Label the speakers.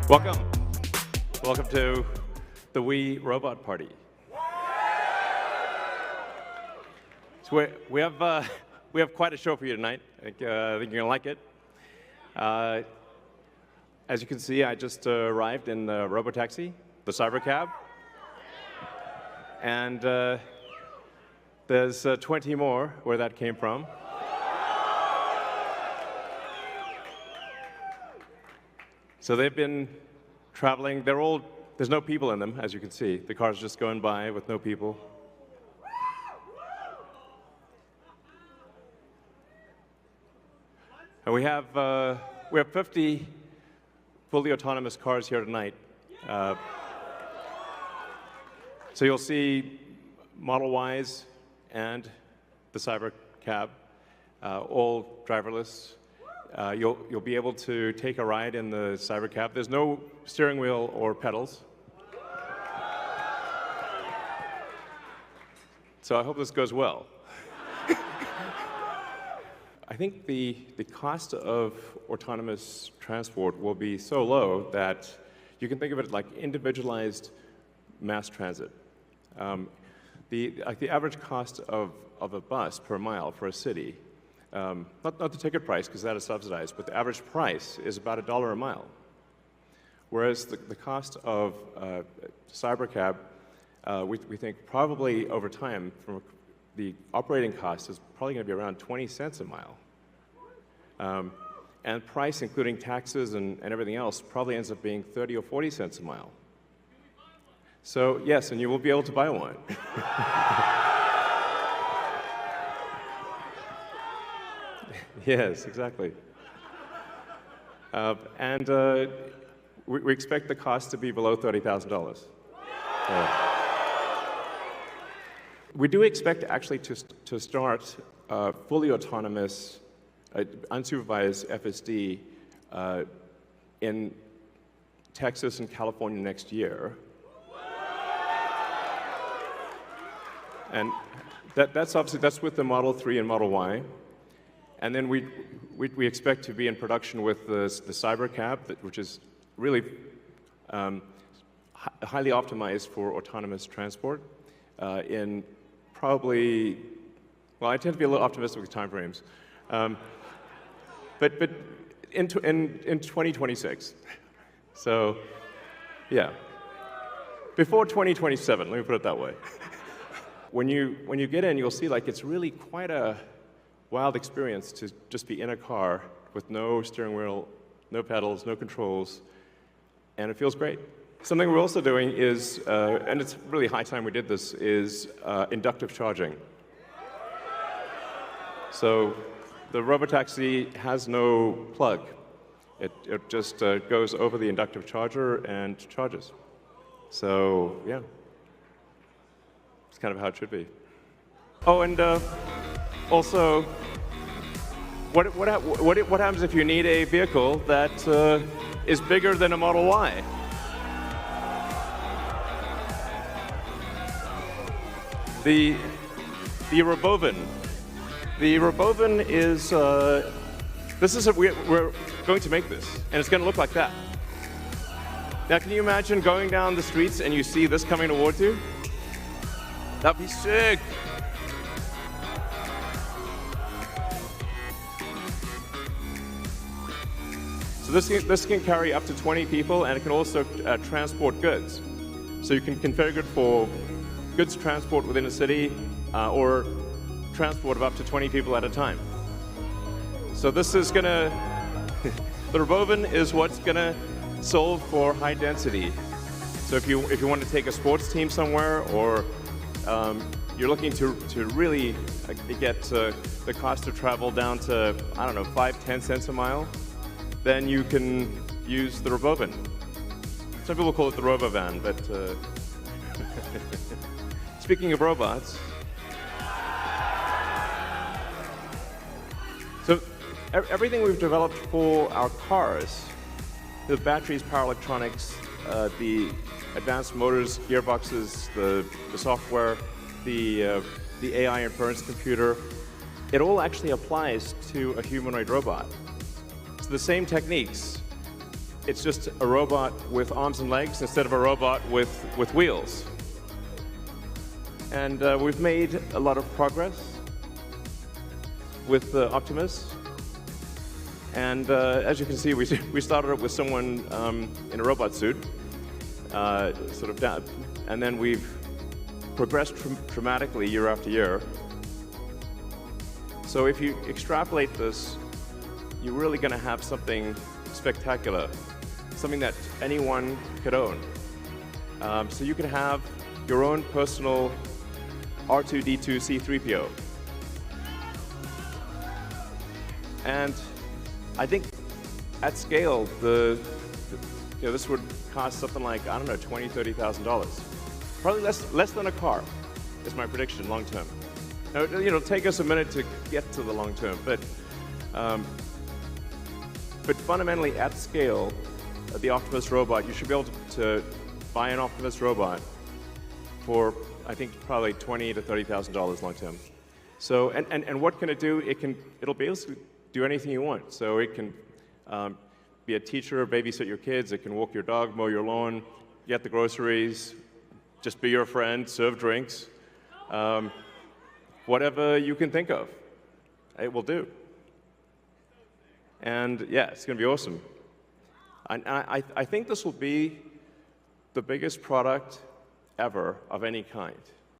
Speaker 1: Welcome. Welcome to the We Robot Party. So we have quite a show for you tonight. I think you're going to like it. As you can see, I just arrived in the robotaxi, the Cybercab. And there's 20 more where that came from. So they've been traveling. There's no people in them, as you can see. The car's just going by with no people. And we have 50 fully autonomous cars here tonight. So you'll see Model Ys and the Cybercab, all driverless. You'll be able to take a ride in the Cybercab. There's no steering wheel or pedals. So I hope this goes well. I think the cost of autonomous transport will be so low that you can think of it like individualized mass transit. The average cost of a bus per mile for a city, not the ticket price, because that is subsidized, but the average price is about $1 a mile. Whereas the cost of Cybercab, we think probably over time, from the operating cost is probably going to be around 20 cents a mile. And price, including taxes and everything else, probably ends up being 30 or 40 cents a mile. So yes, and you will be able to buy one. Yes, exactly. We expect the cost to be below $30,000. We do expect actually to start fully autonomous, unsupervised FSD in Texas and California next year. And that's with the Model 3 and Model Y. And then we expect to be in production with the Cybercab, which is really highly optimized for autonomous transport in probably, well, I tend to be a little optimistic with timeframes, but in 2026. So, yeah, before 2027. Let me put it that way. When you get in, you'll see like it's really quite a wild experience to just be in a car with no steering wheel, no pedals, no controls, and it feels great. Something we're also doing is, and it's really high time we did this, is inductive charging. So the robotaxi has no plug. It just goes over the inductive charger and charges. So yeah, it's kind of how it should be. Oh, and also, what happens if you need a vehicle that is bigger than a Model Y? The robovan. The robovan is we're going to make this, and it's going to look like that. Now, can you imagine going down the streets and you see this coming towards you? That'd be sick. So this can carry up to 20 people, and it can also transport goods. So you can configure it for goods transport within a city, or transport of up to 20 people at a time. So this is gonna, the robovan is what's gonna solve for high density. So if you want to take a sports team somewhere, or you're looking to really get the cost of travel down to, I don't know, 5-10 cents a mile, then you can use the robovan. Some people call it the robovan, but speaking of robots, so everything we've developed for our cars, the batteries, power electronics, the advanced motors, gearboxes, the software, the AI inference computer, it all actually applies to a humanoid robot. So the same techniques it's just a robot with arms and legs instead of a robot with wheels. And we've made a lot of progress with the Optimus. And as you can see, we started it with someone in a robot suit, sort of down, and then we've progressed dramatically year after year. So if you extrapolate this, you're really going to have something spectacular, something that anyone could own. So you can have your own personal R2-D2 C3PO. And I think at scale, this would cost something like, I don't know, $20,000, $30,000. Probably less than a car, is my prediction long term. Now, it'll take us a minute to get to the long term, but fundamentally at scale, the Optimus robot, you should be able to buy an Optimus robot for, I think, probably $20,000 to $30,000 long term. So, and what can it do? It'll be able to do anything you want. So it can be a teacher, babysit your kids, it can walk your dog, mow your lawn, get the groceries, just be your friend, serve drinks. Whatever you can think of, it will do. And yeah, it's going to be awesome. I think this will be the biggest product ever of any kind.